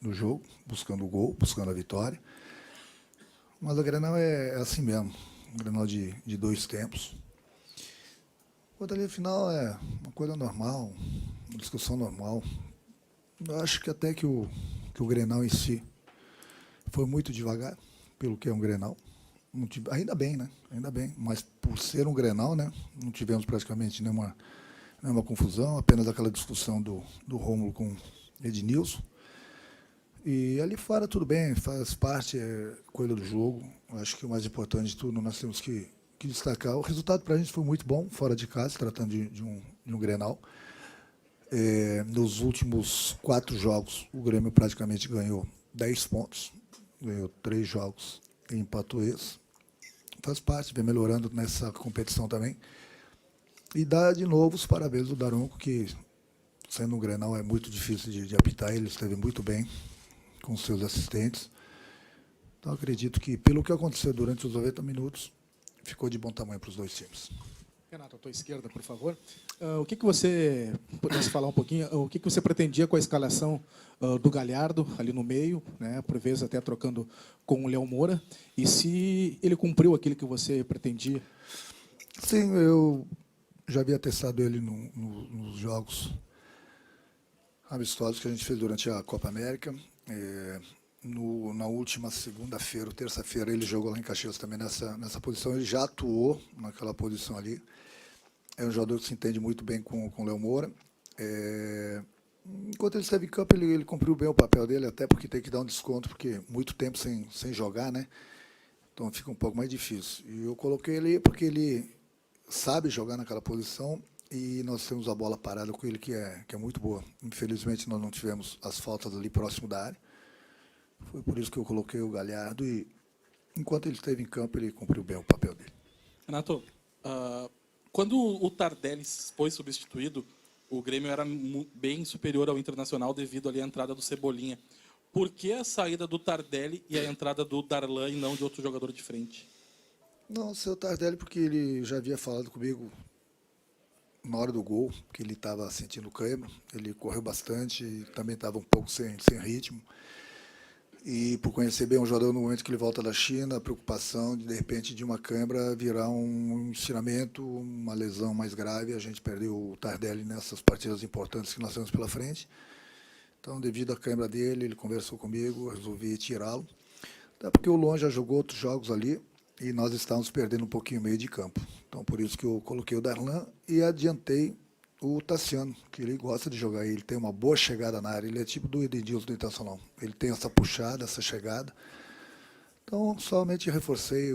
no jogo, buscando o gol, buscando a vitória. Mas o Grenal é assim mesmo, um Grenal de dois tempos. Quanto ali, final, é uma coisa normal, uma discussão normal. Eu acho que até que o Grenal em si foi muito devagar, pelo que é um Grenal. Ainda bem, né? Ainda bem. Mas por ser um Grenal, né? Não tivemos praticamente nenhuma confusão, apenas aquela discussão do Rômulo com Ednilson. E ali fora tudo bem, faz parte, é coisa do jogo. Acho que o mais importante de tudo, nós temos que destacar. O resultado para a gente foi muito bom, fora de casa, tratando de um Grenal. Nos últimos 4 jogos, o Grêmio praticamente ganhou 10 pontos, ganhou 3 jogos e empatou esse. Faz parte, vem melhorando nessa competição também. E dá de novo os parabéns do Daronco, que, sendo um Grenal, é muito difícil de apitar. Ele esteve muito bem com seus assistentes. Então, acredito que, pelo que aconteceu durante os 90 minutos, ficou de bom tamanho para os dois times. Renato, à tua esquerda, por favor. O que você pudesse falar um pouquinho? O que você pretendia com a escalação do Galhardo ali no meio, né? Por vezes até trocando com o Léo Moura, e se ele cumpriu aquilo que você pretendia? Sim, eu já havia testado ele nos jogos amistosos que a gente fez durante a Copa América. Na última segunda-feira ou terça-feira, ele jogou lá em Caxias também nessa posição. Ele já atuou naquela posição ali. É um jogador que se entende muito bem com o Léo Moura. Enquanto ele esteve em campo, ele cumpriu bem o papel dele, até porque tem que dar um desconto, porque muito tempo sem jogar, né? Então fica um pouco mais difícil. E eu coloquei ele porque ele sabe jogar naquela posição e nós temos a bola parada com ele que é muito boa. Infelizmente, nós não tivemos as faltas ali próximo da área. Foi por isso que eu coloquei o Galhardo e, enquanto ele esteve em campo, ele cumpriu bem o papel dele. Renato, quando o Tardelli foi substituído, o Grêmio era bem superior ao Internacional devido ali à entrada do Cebolinha. Por que a saída do Tardelli e a entrada do Darlan e não de outro jogador de frente? Não, o seu Tardelli, porque ele já havia falado comigo na hora do gol, que ele estava sentindo cãibra. Ele correu bastante e também estava um pouco sem ritmo. E por conhecer bem o jogador no momento que ele volta da China, a preocupação de repente, de uma câimbra virar um estiramento, uma lesão mais grave. A gente perdeu o Tardelli nessas partidas importantes que nós temos pela frente. Então, devido à câimbra dele, ele conversou comigo, resolvi tirá-lo. Até porque o Longe já jogou outros jogos ali e nós estávamos perdendo um pouquinho o meio de campo. Então, por isso que eu coloquei o Darlan e adiantei o Tassiano, que ele gosta de jogar. Ele tem uma boa chegada na área. Ele é tipo do Edenilson do Internacional. Ele tem essa puxada, essa chegada. Então, somente reforcei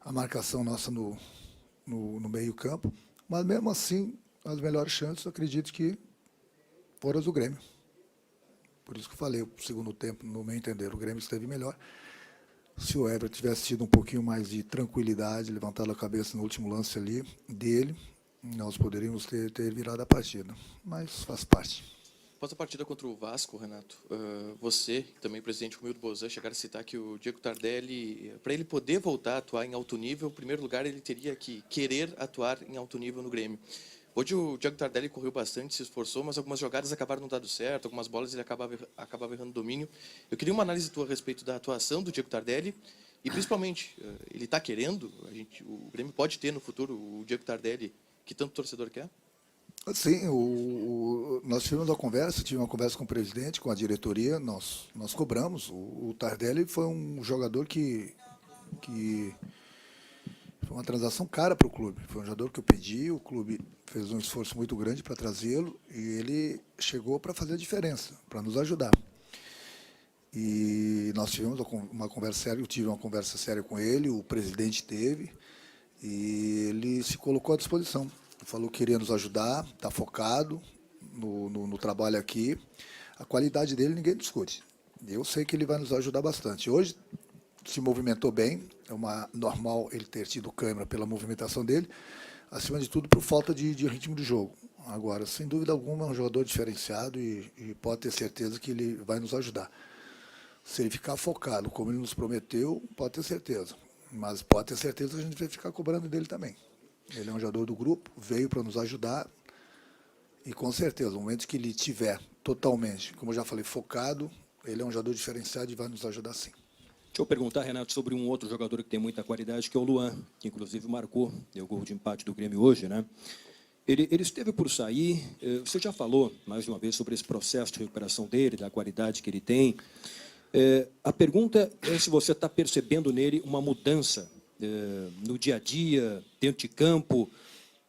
a marcação nossa no meio campo. Mas, mesmo assim, as melhores chances, eu acredito que foram as do Grêmio. Por isso que eu falei, o segundo tempo, no meu entender, o Grêmio esteve melhor. Se o Everton tivesse tido um pouquinho mais de tranquilidade, levantado a cabeça no último lance ali dele, nós poderíamos ter virado a partida. Mas faz parte. Após a partida contra o Vasco, Renato, você, também presidente Romildo Bozan, chegaram a citar que o Diego Tardelli, para ele poder voltar a atuar em alto nível, em primeiro lugar, ele teria que querer atuar em alto nível no Grêmio. Hoje o Diego Tardelli correu bastante, se esforçou, mas algumas jogadas acabaram não dando certo, algumas bolas ele acabava errando domínio. Eu queria uma análise tua a respeito da atuação do Diego Tardelli e, principalmente, ele está querendo, o Grêmio pode ter no futuro o Diego Tardelli que tanto torcedor quer? Sim, nós tivemos tive uma conversa com o presidente, com a diretoria, nós cobramos. O Tardelli foi um jogador que foi uma transação cara para o clube. Foi um jogador que eu pedi, o clube fez um esforço muito grande para trazê-lo e ele chegou para fazer a diferença, para nos ajudar. E nós tivemos uma conversa séria, eu tive uma conversa séria com ele, o presidente teve, e ele se colocou à disposição. Falou que queria nos ajudar, está focado no trabalho aqui. A qualidade dele ninguém discute. Eu sei que ele vai nos ajudar bastante. Hoje se movimentou bem, normal ele ter tido câimbra pela movimentação dele, acima de tudo por falta de ritmo de jogo. Agora, sem dúvida alguma, é um jogador diferenciado e pode ter certeza que ele vai nos ajudar. Se ele ficar focado, como ele nos prometeu, pode ter certeza. Mas pode ter certeza que a gente vai ficar cobrando dele também. Ele é um jogador do grupo, veio para nos ajudar e com certeza, no momento que ele tiver totalmente, como eu já falei, focado, Ele é um jogador diferenciado e vai nos ajudar sim. Deixa eu perguntar, Renato, sobre um outro jogador que tem muita qualidade, que é o Luan, que inclusive marcou o gol de empate do Grêmio hoje, né? Ele esteve por sair, você já falou mais de uma vez sobre esse processo de recuperação dele, da qualidade que ele tem. A pergunta é se você está percebendo nele uma mudança no dia a dia, dentro de campo,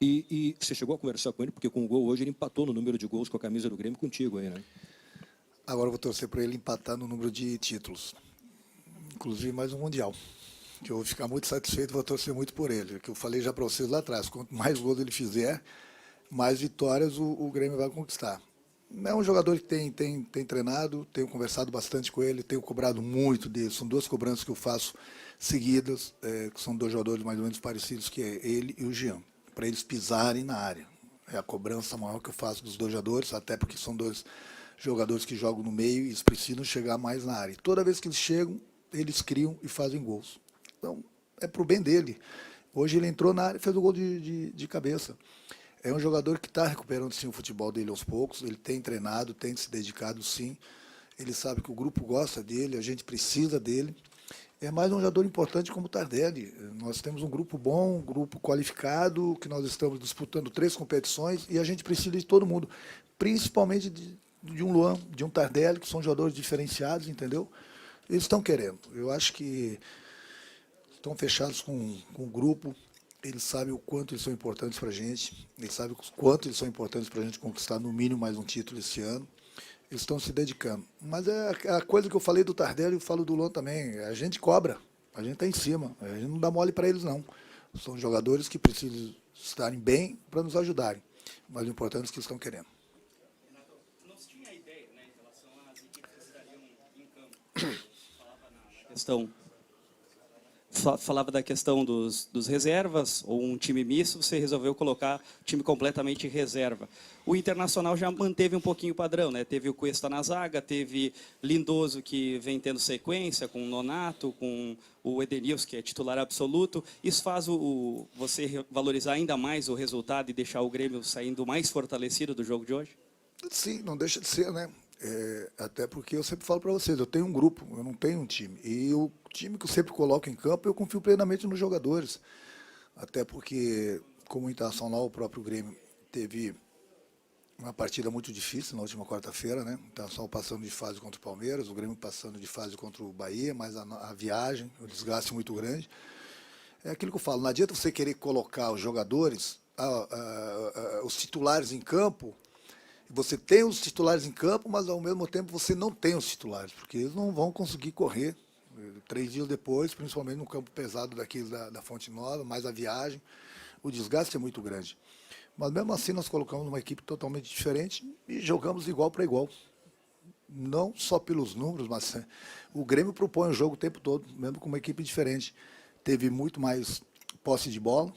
e você chegou a conversar com ele, porque com o gol hoje ele empatou no número de gols com a camisa do Grêmio contigo aí, né? Agora eu vou torcer para ele empatar no número de títulos, inclusive mais um Mundial, que eu vou ficar muito satisfeito, vou torcer muito por ele, que eu falei já para vocês lá atrás, quanto mais gols ele fizer, mais vitórias o Grêmio vai conquistar. É um jogador que tem treinado, tenho conversado bastante com ele, tenho cobrado muito dele, são 2 cobranças que eu faço seguidas, que são 2 jogadores mais ou menos parecidos, que é ele e o Jean, para eles pisarem na área. É a cobrança maior que eu faço dos 2 jogadores, até porque são 2 jogadores que jogam no meio e eles precisam chegar mais na área. Toda vez que eles chegam, eles criam e fazem gols. Então, é para o bem dele. Hoje ele entrou na área e fez o gol de cabeça. É um jogador que está recuperando sim o futebol dele aos poucos, ele tem treinado, tem se dedicado sim, ele sabe que o grupo gosta dele, a gente precisa dele. É mais um jogador importante como o Tardelli. Nós temos um grupo bom, um grupo qualificado, que nós estamos disputando 3 competições e a gente precisa de todo mundo, principalmente de um Luan, de um Tardelli, que são jogadores diferenciados, entendeu? Eles estão querendo. Eu acho que estão fechados com o grupo. Eles sabem o quanto eles são importantes para a gente. Eles sabem o quanto eles são importantes para a gente conquistar no mínimo mais um título esse ano. Eles estão se dedicando. Mas é a coisa que eu falei do Tardelli, eu falo do Luan também. A gente cobra, a gente está em cima. A gente não dá mole para eles, não. São jogadores que precisam estarem bem para nos ajudarem. Mas o importante é que eles estão querendo. Falava da questão dos reservas, ou um time misto, você resolveu colocar time completamente reserva. O Internacional já manteve um pouquinho o padrão, né? Teve o Cuesta na zaga, teve Lindoso, que vem tendo sequência, com o Nonato, com o Edenilson, que é titular absoluto. Isso faz você valorizar ainda mais o resultado e deixar o Grêmio saindo mais fortalecido do jogo de hoje? Sim, não deixa de ser, né? Até porque eu sempre falo para vocês, eu tenho um grupo, eu não tenho um time. E o time que eu sempre coloco em campo, eu confio plenamente nos jogadores. Até porque, como o Internacional, o próprio Grêmio teve uma partida muito difícil na última quarta-feira, né? O Internacional passando de fase contra o Palmeiras, o Grêmio passando de fase contra o Bahia, mas a viagem, o desgaste muito grande. É aquilo que eu falo, não adianta você querer colocar os jogadores, os titulares em campo. Você tem os titulares em campo, mas ao mesmo tempo você não tem os titulares, porque eles não vão conseguir correr 3 dias depois, principalmente no campo pesado daquele da Fonte Nova, mais a viagem, o desgaste é muito grande. Mas mesmo assim nós colocamos uma equipe totalmente diferente e jogamos igual para igual. Não só pelos números, mas o Grêmio propõe o jogo o tempo todo, mesmo com uma equipe diferente. Teve muito mais posse de bola,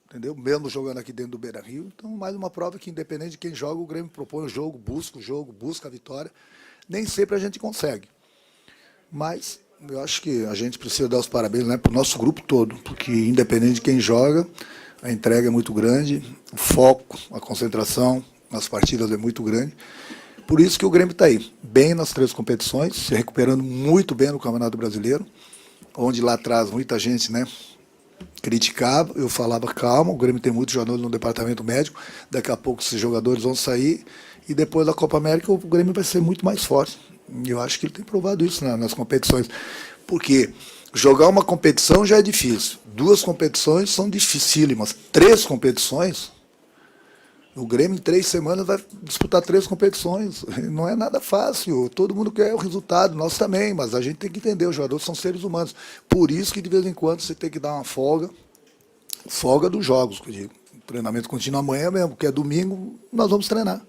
entendeu? Mesmo jogando aqui dentro do Beira-Rio. Então, mais uma prova que, independente de quem joga, o Grêmio propõe o jogo, busca a vitória. Nem sempre a gente consegue. Mas eu acho que a gente precisa dar os parabéns, né, para o nosso grupo todo, porque, independente de quem joga, a entrega é muito grande, o foco, a concentração nas partidas é muito grande. Por isso que o Grêmio está aí, bem nas 3 competições, se recuperando muito bem no Campeonato Brasileiro, onde lá atrás muita gente, né, criticava, eu falava, calma, o Grêmio tem muitos jogadores no departamento médico, daqui a pouco esses jogadores vão sair, e depois da Copa América o Grêmio vai ser muito mais forte. E eu acho que ele tem provado isso nas competições, porque jogar uma competição já é difícil, 2 competições são dificílimas, 3 competições, o Grêmio em 3 semanas vai disputar 3 competições, não é nada fácil, todo mundo quer o resultado, nós também, mas a gente tem que entender, os jogadores são seres humanos, por isso que de vez em quando você tem que dar uma folga dos jogos, que eu digo. O treinamento continua amanhã mesmo, porque é domingo, nós vamos treinar.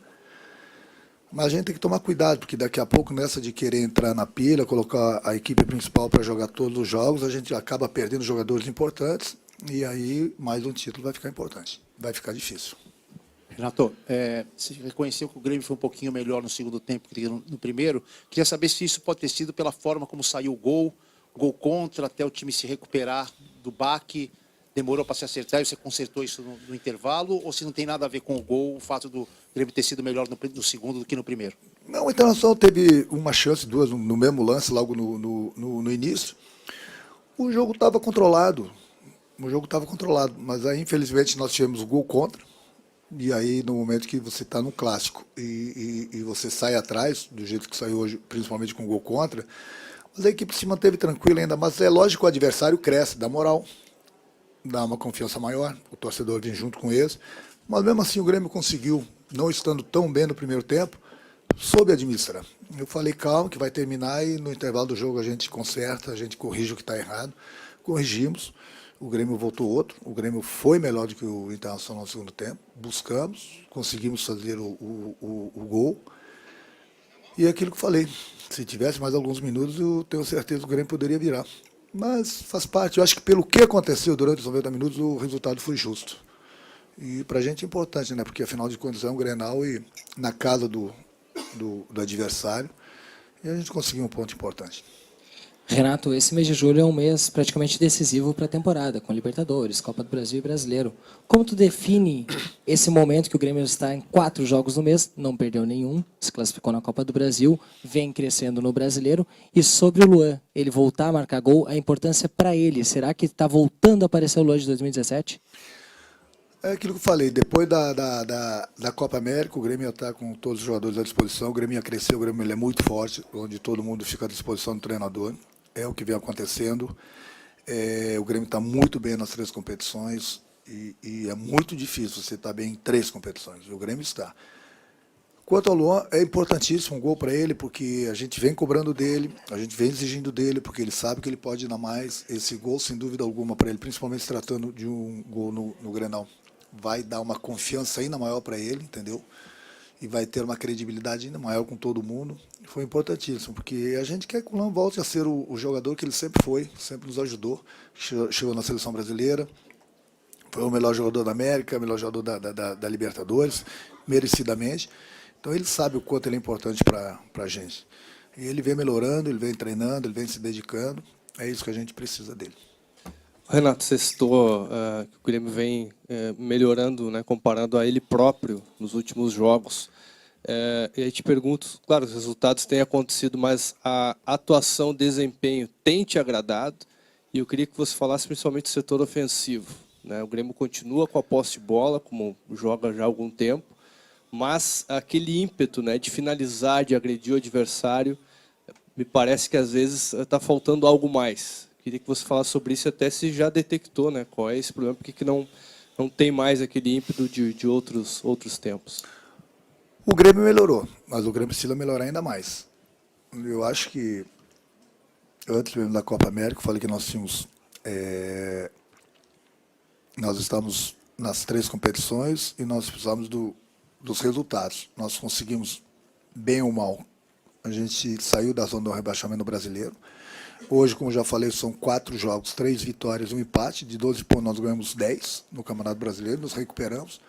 Mas a gente tem que tomar cuidado, porque daqui a pouco, nessa de querer entrar na pilha, colocar a equipe principal para jogar todos os jogos, a gente acaba perdendo jogadores importantes, e aí mais um título vai ficar importante, vai ficar difícil. Renato, você reconheceu que o Grêmio foi um pouquinho melhor no segundo tempo que no primeiro. Queria saber se isso pode ter sido pela forma como saiu o gol contra, até o time se recuperar do baque. demorou para se acertar e você consertou isso no intervalo, ou se não tem nada a ver com o gol, o fato do Grêmio ter sido melhor no segundo do que no primeiro? Não, o Internacional teve uma chance, duas, no mesmo lance, logo no início. O jogo estava controlado. Mas aí, infelizmente, nós tivemos o gol contra. E aí, no momento que você está no clássico e você sai atrás, do jeito que saiu hoje, principalmente com o gol contra, mas a equipe se manteve tranquila ainda. Mas é lógico que o adversário cresce, dá moral, dá uma confiança maior, o torcedor vem junto com eles. Mas mesmo assim, o Grêmio conseguiu, não estando tão bem no primeiro tempo, soube administrar. Eu falei, calma, que vai terminar e no intervalo do jogo a gente conserta, a gente corrige o que está errado. Corrigimos, o Grêmio voltou outro, o Grêmio foi melhor do que o Internacional no segundo tempo, buscamos, conseguimos fazer o gol. E é aquilo que eu falei, se tivesse mais alguns minutos, eu tenho certeza que o Grêmio poderia virar. Mas faz parte, eu acho que pelo que aconteceu durante os 90 minutos, o resultado foi justo. E para a gente é importante, né? Porque afinal de contas é um Grenal e na casa do adversário, e a gente conseguiu um ponto importante. Renato, esse mês de julho é um mês praticamente decisivo para a temporada, com Libertadores, Copa do Brasil e Brasileiro. Como tu define esse momento que o Grêmio está em 4 jogos no mês, não perdeu nenhum, se classificou na Copa do Brasil, vem crescendo no Brasileiro, e sobre o Luan, ele voltar a marcar gol, a importância para ele, será que está voltando a aparecer o Luan de 2017? É aquilo que eu falei, depois da Copa América, o Grêmio está com todos os jogadores à disposição, o Grêmio ia crescer, o Grêmio ele é muito forte, onde todo mundo fica à disposição do treinador, é o que vem acontecendo. O Grêmio está muito bem nas 3 competições e é muito difícil você estar bem em 3 competições, o Grêmio está. Quanto ao Luan, é importantíssimo um gol para ele, porque a gente vem cobrando dele, a gente vem exigindo dele, porque ele sabe que ele pode ir na mais. Esse gol, sem dúvida alguma, para ele, principalmente se tratando de um gol no Grenal, vai dar uma confiança ainda maior para ele, entendeu? E vai ter uma credibilidade ainda maior com todo mundo. Foi importantíssimo, porque a gente quer que o Luan volte a ser o jogador que ele sempre foi, sempre nos ajudou. Chegou na seleção brasileira, foi o melhor jogador da América, o melhor jogador da Libertadores, merecidamente. Então ele sabe o quanto ele é importante para a gente. E ele vem melhorando, ele vem treinando, ele vem se dedicando. É isso que a gente precisa dele. Renato, você citou que o Grêmio vem melhorando, né, comparando a ele próprio nos últimos jogos. E aí te pergunto, claro, os resultados têm acontecido, mas a atuação, o desempenho tem te agradado? E eu queria que você falasse principalmente do setor ofensivo, né? O Grêmio continua com a posse de bola, como joga já há algum tempo, mas aquele ímpeto, né, de finalizar, de agredir o adversário, me parece que às vezes está faltando algo mais. Queria que você falasse sobre isso, até se já detectou, né, qual é esse problema, porque que não tem mais aquele ímpeto de outros tempos. O Grêmio melhorou, mas o Grêmio precisa melhorar ainda mais. Eu acho que, antes mesmo da Copa América, eu falei que nós tínhamos... nós estamos nas 3 competições e nós precisamos dos resultados. Nós conseguimos, bem ou mal, a gente saiu da zona do rebaixamento brasileiro. Hoje, como já falei, são 4 jogos, 3 vitórias e um empate. De 12 pontos, nós ganhamos 10 no Campeonato Brasileiro, nos recuperamos.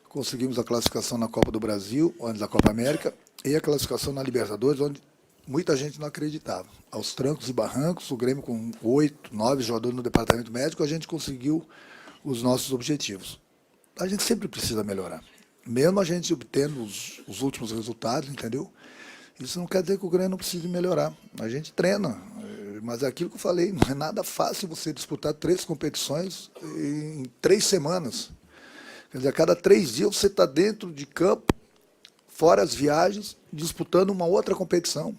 Conseguimos a classificação na Copa do Brasil, antes da Copa América, e a classificação na Libertadores, onde muita gente não acreditava. Aos trancos e barrancos, o Grêmio com 8, 9 jogadores no departamento médico, a gente conseguiu os nossos objetivos. A gente sempre precisa melhorar. Mesmo a gente obtendo os últimos resultados, entendeu? Isso não quer dizer que o Grêmio não precise melhorar. A gente treina, mas é aquilo que eu falei, não é nada fácil você disputar 3 competições em 3 semanas. Quer dizer, a cada 3 dias você está dentro de campo, fora as viagens, disputando uma outra competição.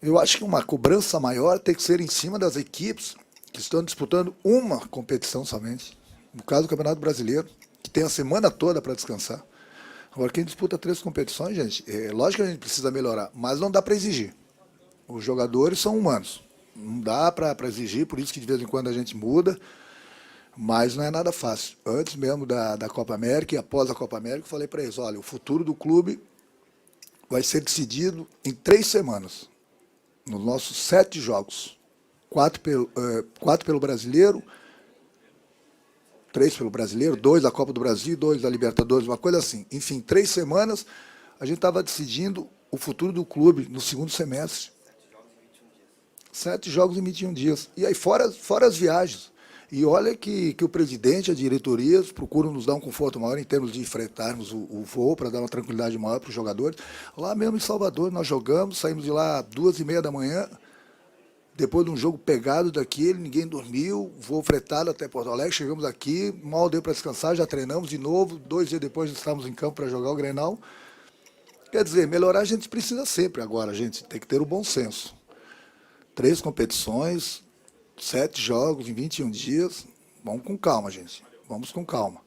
Eu acho que uma cobrança maior tem que ser em cima das equipes que estão disputando uma competição somente. No caso do Campeonato Brasileiro, que tem a semana toda para descansar. Agora, quem disputa 3 competições, gente, lógico que a gente precisa melhorar, mas não dá para exigir. Os jogadores são humanos. Não dá para exigir, por isso que de vez em quando a gente muda, mas não é nada fácil. Antes mesmo da Copa América e após a Copa América, eu falei para eles, olha, o futuro do clube vai ser decidido em 3 semanas, nos nossos 7 jogos. 4 pelo Brasileiro, 3 pelo Brasileiro, 2 da Copa do Brasil, 2 da Libertadores, uma coisa assim. Enfim, 3 semanas, a gente estava decidindo o futuro do clube no segundo semestre. 7 jogos em 21 dias. E aí, fora as viagens. E olha que o presidente, a diretoria, procuram nos dar um conforto maior em termos de fretarmos o voo para dar uma tranquilidade maior para os jogadores. Lá mesmo em Salvador, nós jogamos, saímos de lá 2h30 da manhã, depois de um jogo pegado daquele, ninguém dormiu, voo fretado até Porto Alegre, chegamos aqui, mal deu para descansar, já treinamos de novo, 2 dias depois estávamos em campo para jogar o Grenal. Quer dizer, melhorar a gente precisa sempre agora, a gente tem que ter o bom senso. 3 competições, 7 jogos em 21 dias, vamos com calma, gente, vamos com calma.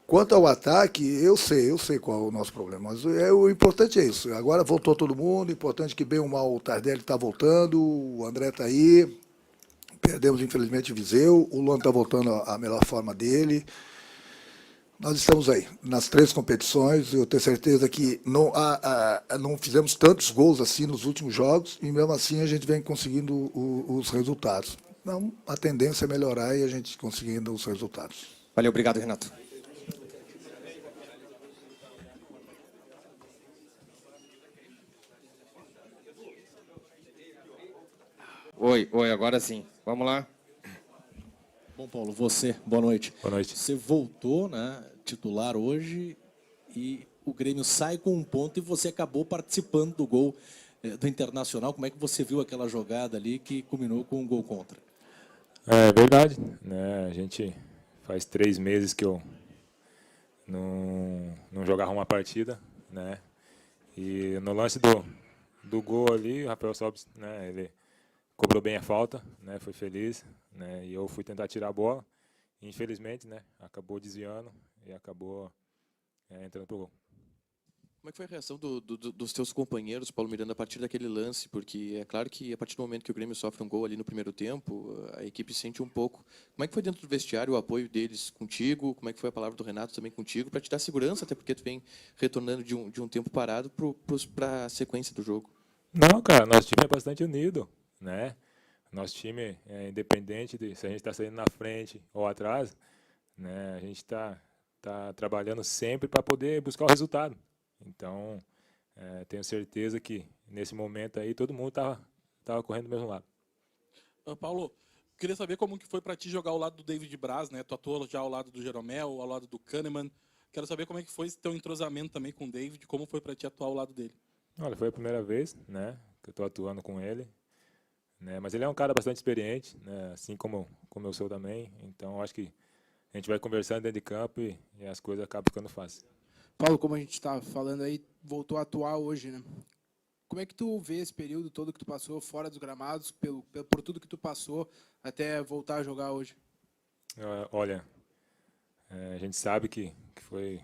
Quanto ao ataque, eu sei qual é o nosso problema, mas o importante é isso. Agora voltou todo mundo, importante que bem ou mal o Tardelli está voltando, o André está aí, perdemos infelizmente o Viseu, o Luan está voltando à melhor forma dele. Nós estamos aí, nas 3 competições, eu tenho certeza que não fizemos tantos gols assim nos últimos jogos, e mesmo assim a gente vem conseguindo os resultados. Então, a tendência é melhorar e a gente conseguindo os resultados. Valeu, obrigado, Renato. Oi, agora sim. Vamos lá. Bom, Paulo, boa noite. Boa noite. Você voltou, né, titular hoje, e o Grêmio sai com um ponto e você acabou participando do gol do Internacional. Como é que você viu aquela jogada ali que culminou com um gol contra? É verdade, né? A gente faz 3 meses que eu não jogava uma partida, né? E no lance do gol ali, o Rafael Sobis, né, ele cobrou bem a falta, né, foi feliz, né, e eu fui tentar tirar a bola, e infelizmente, né, acabou desviando e acabou entrando pro gol. Como é que foi a reação dos teus companheiros, Paulo Miranda, a partir daquele lance? Porque é claro que a partir do momento que o Grêmio sofre um gol ali no primeiro tempo, a equipe sente um pouco. Como é que foi dentro do vestiário o apoio deles contigo? Como é que foi a palavra do Renato também contigo? Para te dar segurança, até porque tu vem retornando de um tempo parado para a sequência do jogo. Não, cara, nosso time é bastante unido, né? Nosso time é independente de se a gente está saindo na frente ou atrás, né? A gente está trabalhando sempre para poder buscar o resultado. Então, tenho certeza que nesse momento aí todo mundo tava correndo do mesmo lado. Paulo, queria saber como que foi para ti jogar ao lado do David Braz, né? Tu atuou já ao lado do Jeromel, ao lado do Kahneman. Quero saber como é que foi esse teu entrosamento também com o David, como foi para ti atuar ao lado dele. Olha, foi a primeira vez, né, que eu estou atuando com ele, né? Mas ele é um cara bastante experiente, né? Assim como eu sou também. Então, acho que a gente vai conversando dentro de campo e as coisas acabam ficando fáceis. Paulo, como a gente está falando aí, voltou a atuar hoje, né? Como é que tu vê esse período todo que tu passou fora dos gramados, por tudo que tu passou, até voltar a jogar hoje? Olha, a gente sabe que foi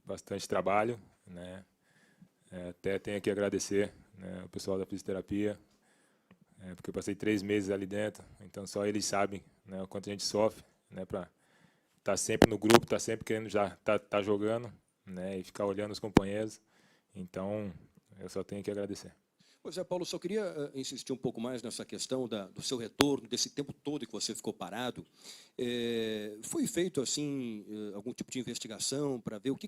bastante trabalho, né? Até tenho que agradecer, né, o pessoal da fisioterapia, porque eu passei 3 meses ali dentro, então só eles sabem, né, o quanto a gente sofre, né, para estar sempre no grupo, estar sempre querendo já tá jogando, né, e ficar olhando os companheiros. Então, eu só tenho que agradecer. Pois é, Paulo, só queria insistir um pouco mais nessa questão do seu retorno, desse tempo todo que você ficou parado. Foi feito, assim, algum tipo de investigação para ver o que